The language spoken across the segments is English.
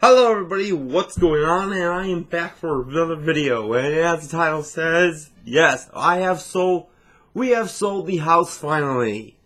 Hello everybody, what's going on? And I am back for another video, and as the title says, yes, we have sold the house finally.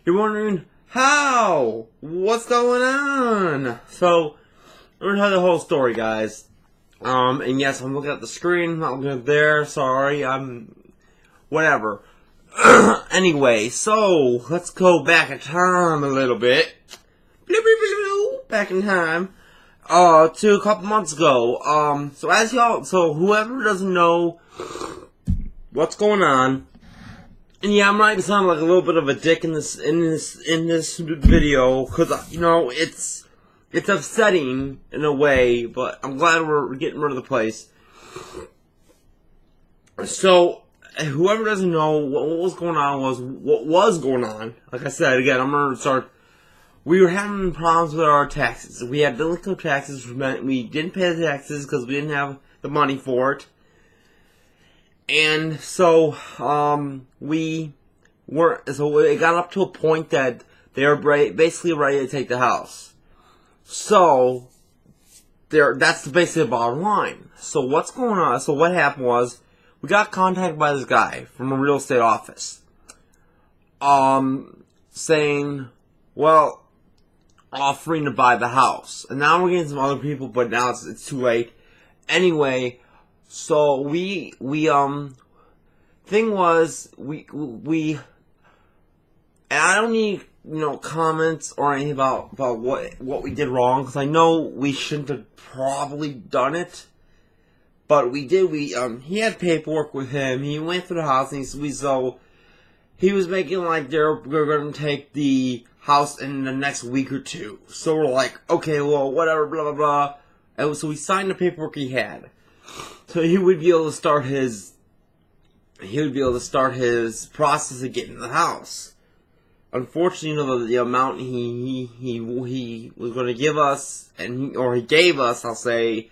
You're wondering, how? What's going on? So, I'm gonna tell the whole story, guys. And yes, I'm looking at the screen, not looking at there, sorry, whatever. Anyway, so, let's go back in time a little bit. Back in time. To a couple months ago. So whoever doesn't know what's going on, and yeah, I'm not sound like a little bit of a dick in this video, cause it's upsetting in a way, but I'm glad we're getting rid of the place. So, whoever doesn't know what was going on, like I said, again, I'm gonna start. We were having problems with our taxes. We had delinquent taxes, which meant we didn't pay the taxes because we didn't have the money for it. And so, it got up to a point that they were basically ready to take the house. So, that's basically the bottom line. So what's going on? So what happened was, we got contacted by this guy from a real estate office. Saying, well, offering to buy the house. And now we're getting some other people, but now it's too late. Anyway, so thing was, and I don't need, comments or anything about what we did wrong, because I know we shouldn't have probably done it. But we did, he had paperwork with him, he went through the house, and he was making like they're going to take the house in the next week or two. So we're like, okay, well, whatever, blah, blah, blah. And so we signed the paperwork he had. So he would be able to start his process of getting the house. Unfortunately, the amount he was going to give us, he gave us, I'll say,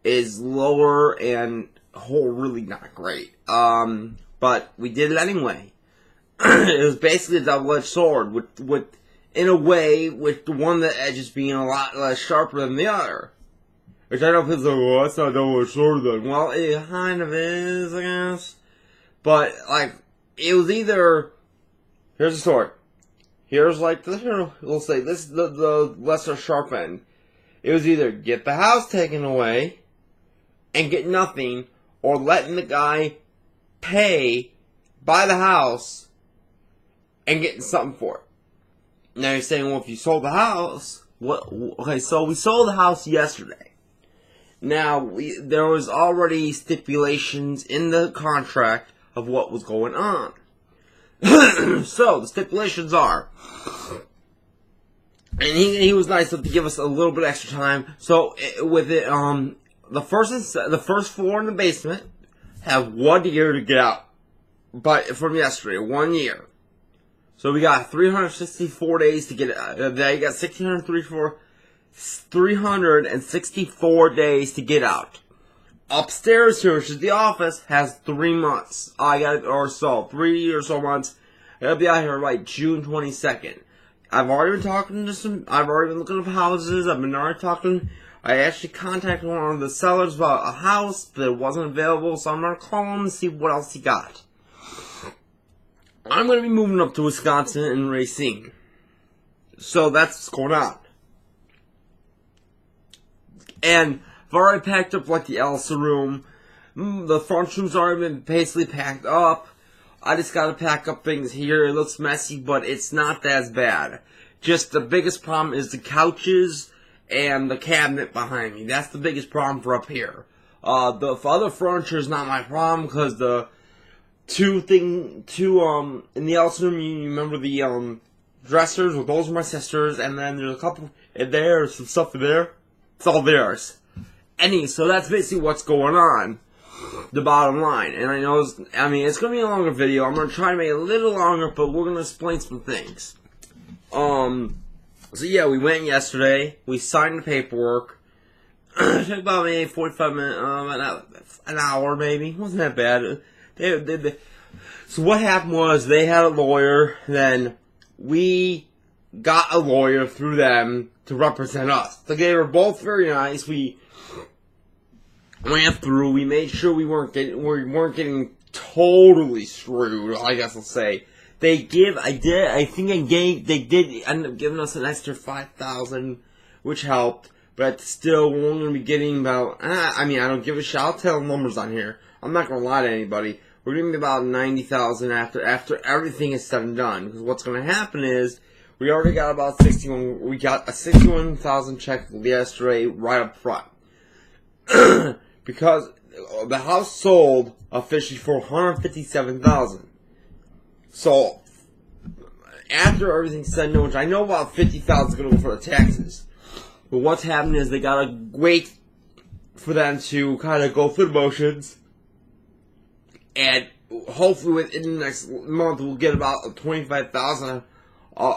is lower and really not great. But we did it anyway. It was basically a double-edged sword, with in a way, with the one that edges being a lot less sharper than the other. Which I know people say, well, that's not a double-edged sword then. Well, it kind of is, I guess. But, it was either, here's the sword. Here's, we'll say, this is the lesser sharp end. It was either get the house taken away and get nothing, or letting the guy buy the house, and getting something for it. Now you're saying, well, if you sold the house, what? Okay, so we sold the house yesterday. Now, there was already stipulations in the contract of what was going on. So, the stipulations are, and he was nice enough to give us a little bit extra time. So, the first floor in the basement have 1 year to get out. But from yesterday, 1 year. So we got 364 days to get it out. They got 364 days to get out. Upstairs here, which is the office, has 3 months. 3 or so months. I'll be out here like June 22nd. I've already been looking up houses. I actually contacted one of the sellers about a house, but it wasn't available, so I'm gonna call him and see what else he got. I'm going to be moving up to Wisconsin and Racine. So that's what's going on. And I've already packed up the Elsa room. The front room's already been basically packed up. I just got to pack up things here. It looks messy, but it's not as bad. Just the biggest problem is the couches and the cabinet behind me. That's the biggest problem for up here. The other furniture is not my problem, because the in the Elsa room, you remember the dressers? Well, those are my sisters, and then there's a couple in there, some stuff in there. It's all theirs. So that's basically what's going on. The bottom line. And I know, it's going to be a longer video. I'm going to try to make it a little longer, but we're going to explain some things. So yeah, we went yesterday. We signed the paperwork. It took about maybe 45 minutes, an hour maybe. It wasn't that bad. So what happened was, they had a lawyer, then we got a lawyer through them to represent us. They were both very nice. We went through. We made sure we weren't getting totally screwed, I guess I'll say. They did end up giving us an extra $5,000, which helped, but still, we're only going to be getting about, I don't give a shit, I'll tell numbers on here. I'm not going to lie to anybody. We're going to be about $90,000 after everything is said and done, because what's going to happen is, we already got about we got a $61,000 check yesterday right up front. Because the house sold officially for $157,000. So, after everything's said and done, which I know about $50,000 is going to go for the taxes. But what's happening is they got to wait for them to kind of go through the motions. And hopefully within the next month we'll get about $25,000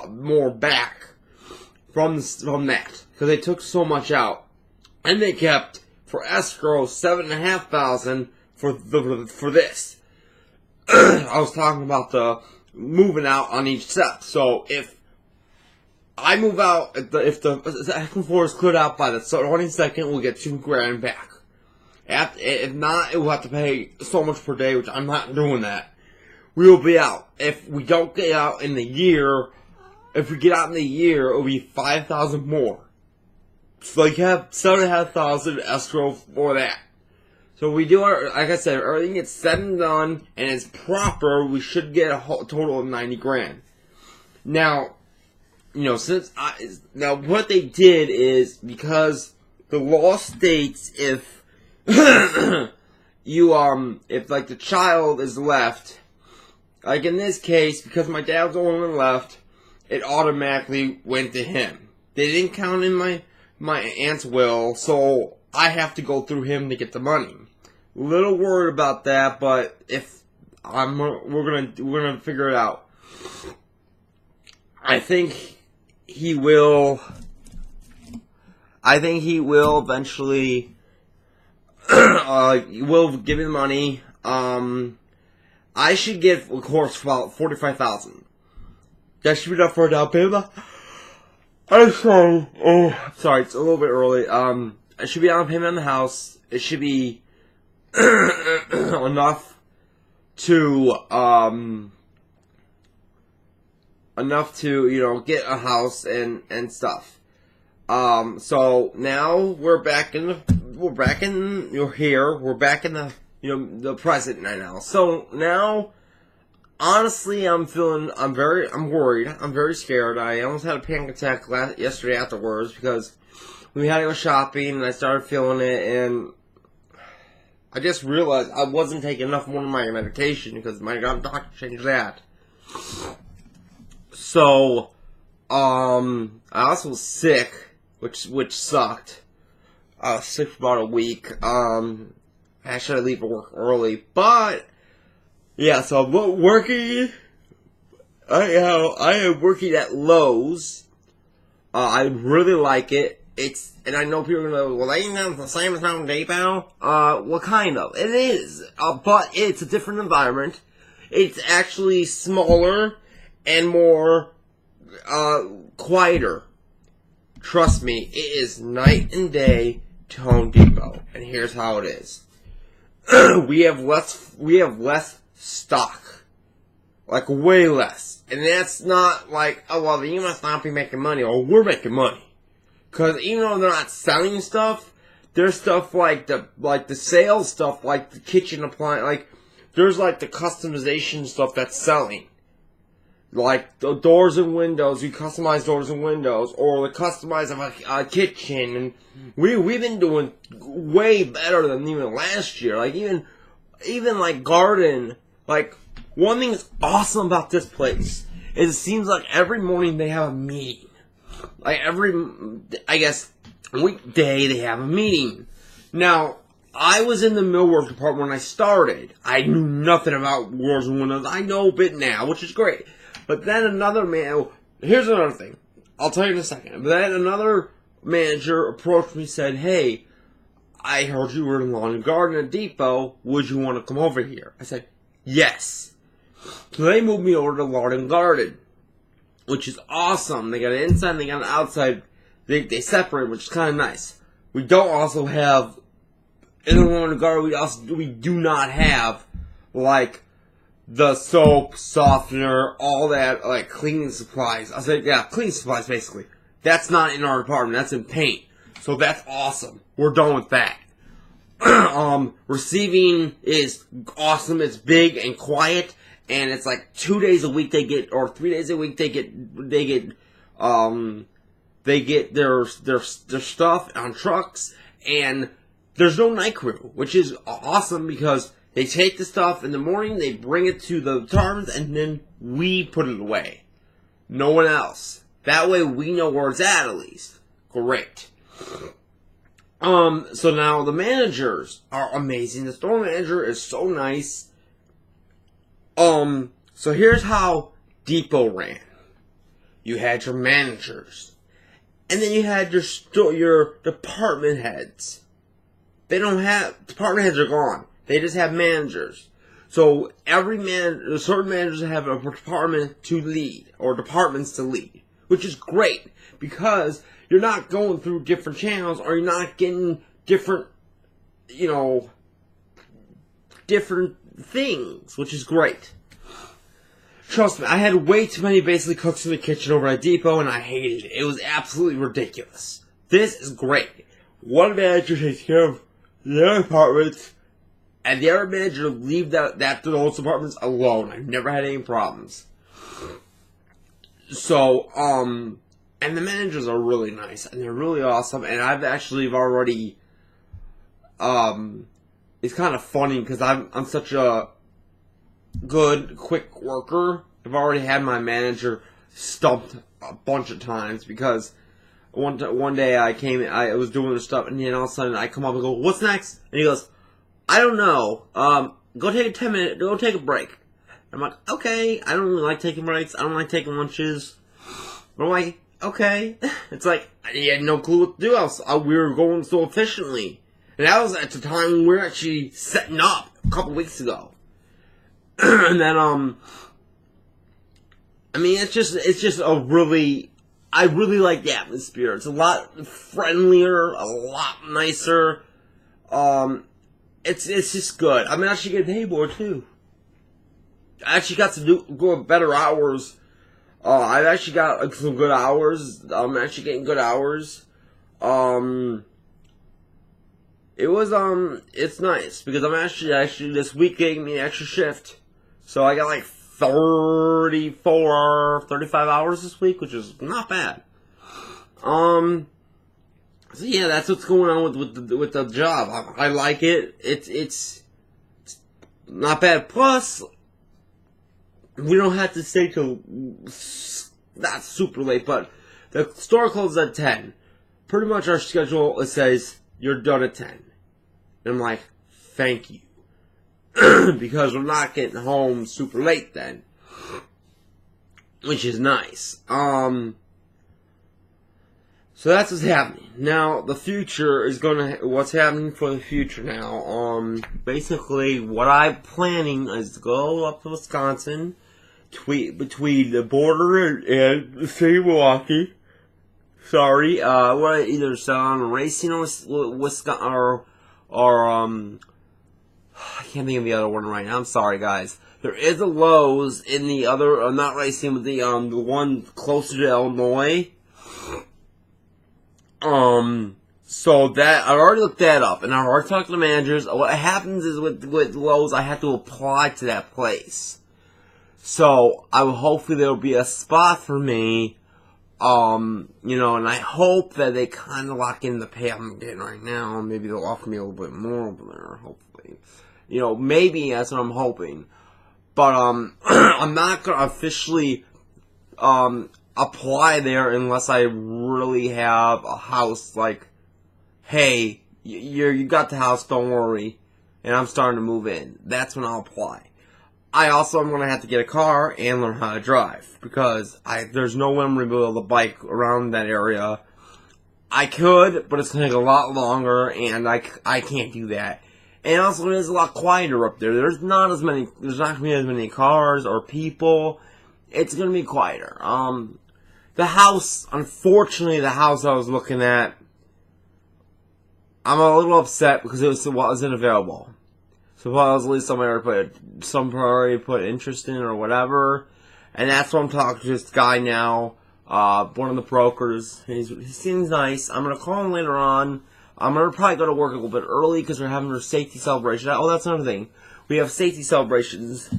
more back from that. Because they took so much out. And they kept, for escrow, $7,500 for this. I was talking about the moving out on each step. So if I move out, if the second floor is cleared out by the 22nd, we'll get $2,000 back. If not, we'll have to pay so much per day, which I'm not doing that. We will be out. If we don't get out in the year, if we get out in the year, it'll be $5,000 more. So you have $7,500 escrow for that. So we do our, like I said, everything gets said and done, and it's proper, we should get a total of $90,000. Now, now what they did is, because the law states if, if like the child is left, like in this case, because my dad was the only one left, it automatically went to him. They didn't count in my aunt's will, so I have to go through him to get the money. Little worried about that, but if we're gonna figure it out. I think he will eventually. Will give me the money. I should get, of course, about $45,000. That should be enough for a down payment. I'm sorry. Oh, sorry, it's a little bit early. It should be down payment on the house. It should be enough to get a house and stuff. So now we're back in the present right now. So now, honestly, I'm worried. I'm very scared. I almost had a panic attack yesterday afterwards because we had to go shopping and I started feeling it, and I just realized I wasn't taking enough more of my medication because my doctor changed that. So, I also was sick, which sucked. I was sick for about a week. I should leave work early, but yeah. So I'm working. I am working at Lowe's. I really like it. And I know people are gonna go, well, ain't that the same as Home Depot? Well, kind of. It is, but it's a different environment. It's actually smaller and more quieter. Trust me, it is night and day to Home Depot, and here's how it is. we have less stock, like way less, and that's not like, oh well, you must not be making money, or we're making money, because even though they're not selling stuff, there's stuff like the sales stuff, like the kitchen appliance, like there's like the customization stuff that's selling. Like the doors and windows, you customize doors and windows, or the customize of a kitchen, and we've been doing way better than even last year. Like even like garden. Like one thing that's awesome about this place is it seems like every morning they have a meeting. Like I guess weekday they have a meeting. Now I was in the millwork department when I started. I knew nothing about doors and windows. I know a bit now, which is great. But then here's another thing. I'll tell you in a second. But then another manager approached me and said, hey, I heard you were in lawn and garden at Depot. Would you want to come over here? I said, yes. So they moved me over to lawn and garden. which is awesome. They got an inside and they got an outside. They separate, which is kind of nice. We don't also have, in the lawn and garden, we do not have, like, the soap, softener, all that, like, cleaning supplies. I said, yeah, cleaning supplies, basically. That's not in our department. That's in paint. So that's awesome. We're done with that. Receiving is awesome. It's big and quiet, and it's like 2 days a week they get, or 3 days a week they get their stuff on trucks, and there's no night crew, which is awesome because they take the stuff in the morning, they bring it to the departments, and then we put it away. No one else. That way we know where it's at least. Great. So now the managers are amazing. The store manager is so nice. So here's how Depot ran. You had your managers. And then you had your department heads. They don't have, department heads are gone. They just have managers. So certain managers have a department to lead, or departments to lead, which is great because you're not going through different channels, or you're not getting different things, which is great. Trust me, I had way too many basically cooks in the kitchen over at Depot, and I hated it. It was absolutely ridiculous. This is great. One manager takes care of the other departments, and the other manager leave that to those departments alone. I've never had any problems. So, and the managers are really nice, and they're really awesome, and I've actually already, it's kind of funny, because I'm such a good, quick worker. I've already had my manager stumped a bunch of times, because one day I was doing the stuff, and then all of a sudden I come up and go, "What's next?" And he goes, "I don't know, go take a 10-minute, go take a break." I'm like, "Okay, I don't really like taking breaks, I don't like taking lunches," but I'm like, okay. It's like, he had no clue what to do else. We were going so efficiently. And that was at the time we were actually setting up a couple weeks ago. And then, I mean, it's just a really, I really like the atmosphere. It's a lot friendlier, a lot nicer. It's just good. I mean, I actually get paid more too. I actually got to go better hours. I've actually got some good hours. I'm actually getting good hours. It's nice because I'm actually this week getting me an extra shift. So I got like 35 hours this week, which is not bad. So yeah, that's what's going on with the job. I like it. It's not bad. Plus, we don't have to stay till not super late, but the store closes at 10. Pretty much our schedule, it says you're done at 10. And I'm like, thank you. Because we're not getting home super late then. Which is nice. So that's what's happening. Now, the future is what's happening for the future now. Basically, what I'm planning is to go up to Wisconsin, between the border and the city of Milwaukee. Sorry, we're either on racing or Wisconsin, or I can't think of the other one right now. I'm sorry, guys. There is a Lowe's in the other, not racing, but the one closer to Illinois. So that, I already looked that up, and I already talked to the managers. What happens is with Lowe's, I have to apply to that place. So, hopefully there'll be a spot for me, and I hope that they kind of lock in the pay I'm getting right now. Maybe they'll offer me a little bit more over there, hopefully. Maybe that's what I'm hoping. But, I'm not gonna officially, apply there unless I really have a house, like, hey, you got the house, don't worry, and I'm starting to move in. That's when I'll apply. I also am going to have to get a car and learn how to drive, because there's no way I'm going to be able to bike around that area. I could, but it's going to take a lot longer, and I can't do that. And also, it's a lot quieter up there. There's not going to be as many cars or people, it's gonna be quieter. The house, unfortunately, the house I was looking at, I'm a little upset because it wasn't available. Supposedly somebody already put interest in or whatever, and that's why I'm talking to this guy now, one of the brokers. He seems nice. I'm gonna call him later on. I'm gonna probably go to work a little bit early because we're having our safety celebration. Oh, that's another thing. We have safety celebrations,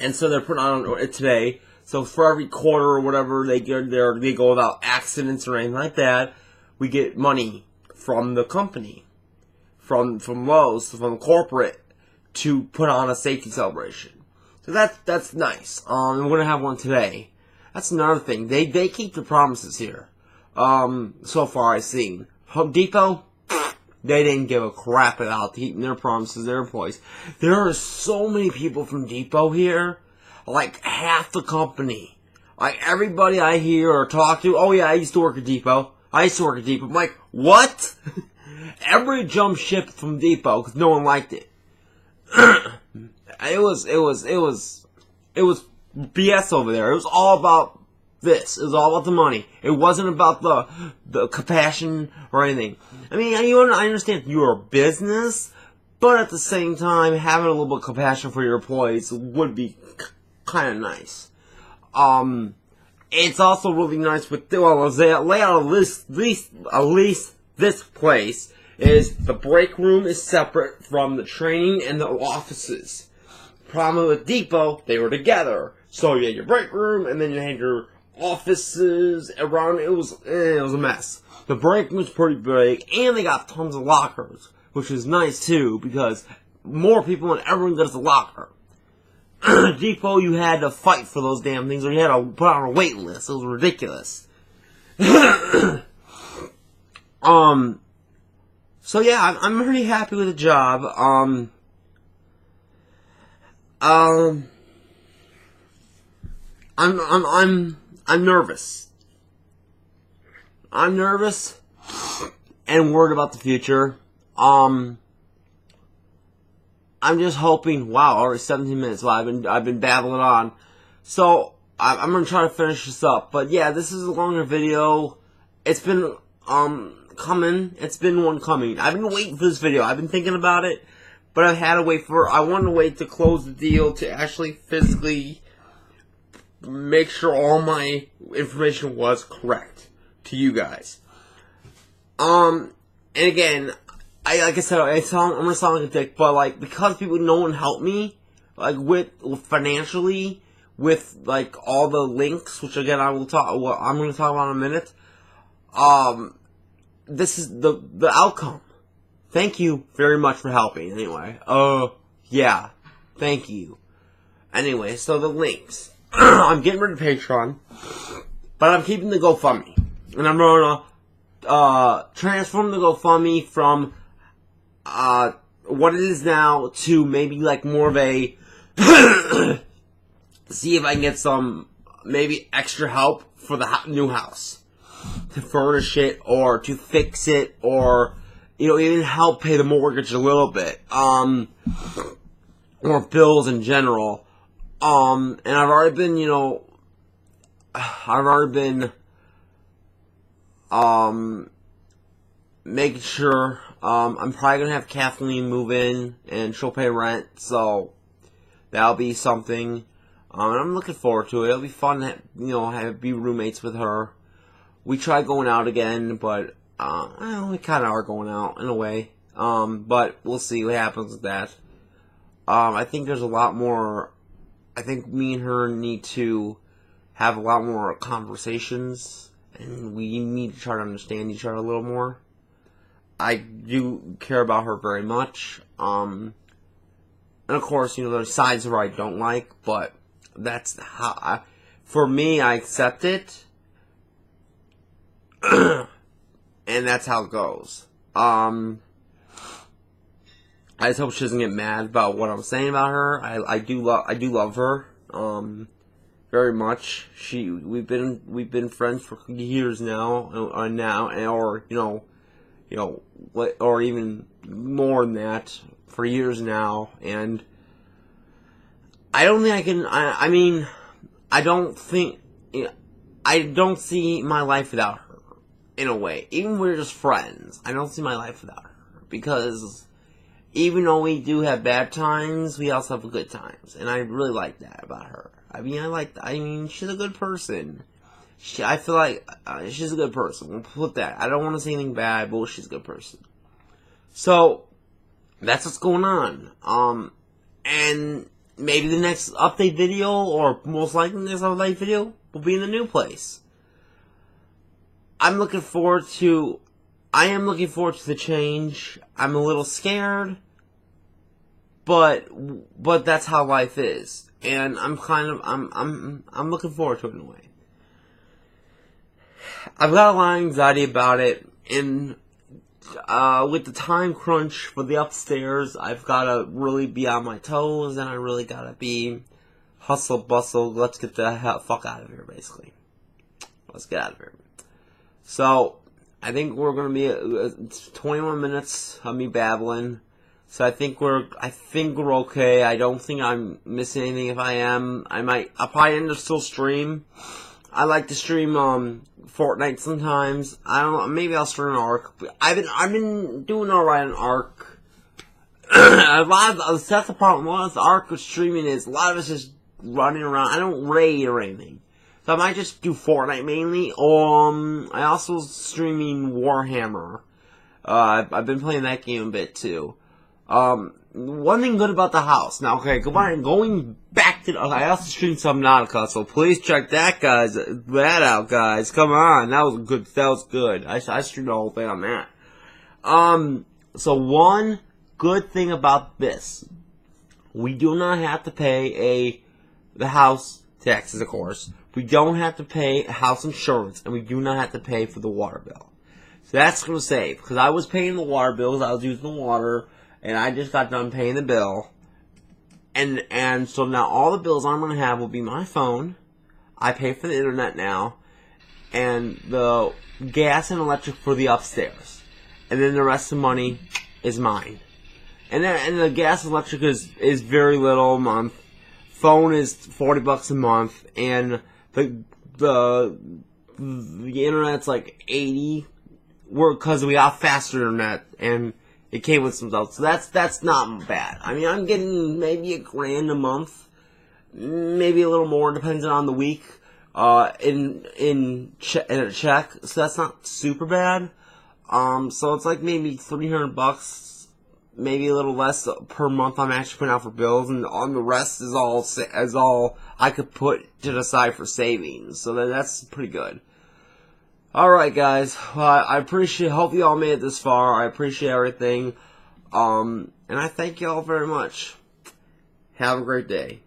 and so they're putting on it today. So for every quarter or whatever they go without accidents or anything like that, we get money from the company, from Lowe's, from corporate, to put on a safety celebration. So that's nice. We're gonna have one today. That's another thing. They keep their promises here. So far I've seen. Home Depot, they didn't give a crap about keeping their promises, their employees. There are so many people from Depot here, like half the company. Like everybody I hear or talk to, oh yeah, I used to work at Depot. I'm like, what? Everybody jumped ship from Depot because no one liked it. It was BS over there. It was all about this. It was all about the money. It wasn't about the compassion or anything. I mean, I understand you're a business, but at the same time, having a little bit of compassion for your employees would be kind of nice. It's also really nice with the layout of at least this place is the break room is separate from the training and the offices. Problem with Depot, they were together. So you had your break room and then you had your offices around. It was a mess. The break room was pretty big and they got tons of lockers, which is nice too because more people and everyone gets a locker. Depot, you had to fight for those damn things or you had to put on a wait list. It was ridiculous. So yeah, I'm pretty happy with the job. I'm nervous. I'm nervous and worried about the future. I'm just hoping. Wow, already 17 minutes. Well, I've been babbling on. So I'm gonna try to finish this up. But yeah, this is a longer video. It's been coming. It's been one coming. I've been waiting for this video. I've been thinking about it, but I've had to wait for. I wanted to wait to close the deal to actually physically make sure all my information was correct to you guys. And again, like I said, I'm gonna sound like a dick, but like because no one helped me, like with financially, with like all the links, which again I'm gonna talk about in a minute. This is the outcome. Thank you very much for helping. Anyway, yeah, thank you. Anyway, so the links. I'm getting rid of Patreon, but I'm keeping the GoFundMe, and I'm gonna transform the GoFundMe from what it is now to maybe like more of a see if I can get some maybe extra help for the new house to furnish it or to fix it or even help pay the mortgage a little bit or bills in general. And I've already been making sure I'm probably gonna have Kathleen move in and she'll pay rent, so that'll be something. And I'm looking forward to it. It'll be fun to be roommates with her. We tried going out again, but we kind of are going out in a way. But we'll see what happens with that. I think there's a lot more. I think me and her need to have a lot more conversations, and we need to try to understand each other a little more. I do care about her very much. And of course, there's sides of her I don't like, but that's how for me, I accept it. And that's how it goes. I just hope she doesn't get mad about what I'm saying about her. I do love her very much. We've been friends for years now, or even more than that for years now. And I don't think I can. I mean, I don't think, I don't see my life without her, in a way. Even when we're just friends, I don't see my life without her. Because even though we do have bad times, we also have good times. And I really like that about her. I mean, she's a good person. I feel like she's a good person. We'll put that. I don't want to say anything bad, but she's a good person. So, that's what's going on. And maybe the next update video, or most likely the next update video, will be in the new place. I am looking forward to the change. I'm a little scared, but that's how life is, and I'm looking forward to it in a way. I've got a lot of anxiety about it, and with the time crunch for the upstairs, I've got to really be on my toes, and I really got to be hustle bustle. Let's get the fuck out of here, basically. Let's get out of here. So, I think we're going to be 21 minutes of me babbling. So I think we're okay. I don't think I'm missing anything. If I am, I'll probably end up still stream. I like to stream Fortnite sometimes. I don't know, maybe I'll stream Ark. I've been doing alright on Ark. That's the problem. A lot of the Ark with streaming is a lot of it's just running around. I don't raid or anything. So I might just do Fortnite mainly. I also streaming Warhammer. I've been playing that game a bit too. One thing good about the house. Now, okay, going back to I also streamed Subnautica, so please check that out, guys. Come on, that was good. I streamed the whole thing on that. So one good thing about this, we do not have to pay the house taxes, of course. We don't have to pay house insurance, and we do not have to pay for the water bill. So that's going to save, because I was paying the water bills, I was using the water, and I just got done paying the bill. And so now all the bills I'm going to have will be my phone. I pay for the internet now, and the gas and electric for the upstairs. And then the rest of the money is mine. And the gas and electric is very little a month. Phone is $40 a month, and the internet's like 80. Because we got faster internet, and it came with some stuff. So that's not bad. I mean, I'm getting maybe $1,000 a month, maybe a little more, depending on the week. In a check, so that's not super bad. So it's like maybe $300. Maybe a little less per month I'm actually putting out for bills, and on the rest is all I could put to the side for savings. So that's pretty good. Alright guys, I hope you all made it this far. I appreciate everything. And I thank you all very much. Have a great day.